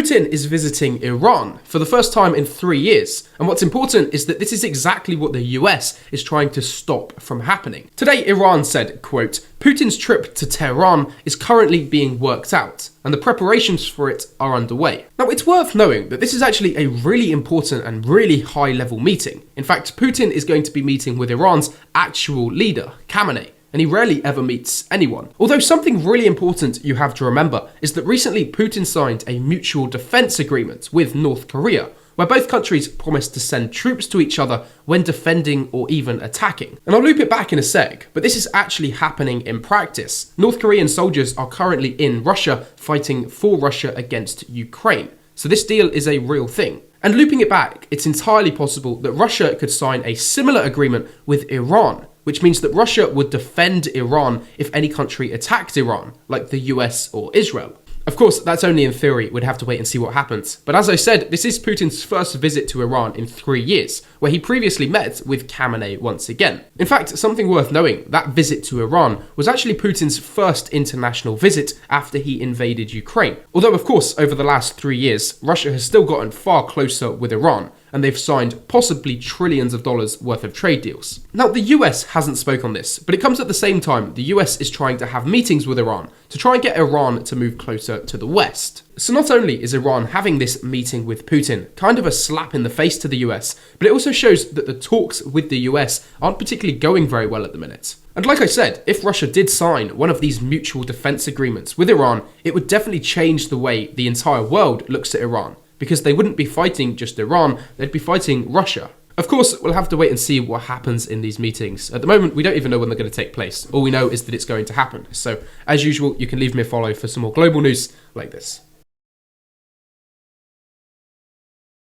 Putin is visiting Iran for the first time in 3 years, and what's important is that this is exactly what the US is trying to stop from happening. Today, Iran said, quote, "Putin's trip to Tehran is currently being worked out, and the preparations for it are underway." Now, it's worth knowing that this is actually a really important and really high-level meeting. In fact, Putin is going to be meeting with Iran's actual leader, Khamenei, and he rarely ever meets anyone. Although something really important you have to remember is that recently Putin signed a mutual defense agreement with North Korea, where both countries promised to send troops to each other when defending or even attacking. And I'll loop it back in a sec, but this is actually happening in practice. North Korean soldiers are currently in Russia fighting for Russia against Ukraine. So this deal is a real thing. And looping it back, it's entirely possible that Russia could sign a similar agreement with Iran, which means that Russia would defend Iran if any country attacked Iran, like the US or Israel. Of course, that's only in theory, we'd have to wait and see what happens. But as I said, this is Putin's first visit to Iran in 3 years, where he previously met with Khamenei once again. In fact, something worth knowing, that visit to Iran was actually Putin's first international visit after he invaded Ukraine. Although, of course, over the last 3 years, Russia has still gotten far closer with Iran, and they've signed possibly trillions of dollars worth of trade deals. Now, the US hasn't spoke on this, but it comes at the same time the US is trying to have meetings with Iran to try and get Iran to move closer to the West. So not only is Iran having this meeting with Putin kind of a slap in the face to the US, but it also shows that the talks with the US aren't particularly going very well at the minute. And like I said, if Russia did sign one of these mutual defense agreements with Iran, it would definitely change the way the entire world looks at Iran, because they wouldn't be fighting just Iran, they'd be fighting Russia. Of course, we'll have to wait and see what happens in these meetings. At the moment, we don't even know when they're going to take place. All we know is that it's going to happen. So, as usual, you can leave me a follow for some more global news like this.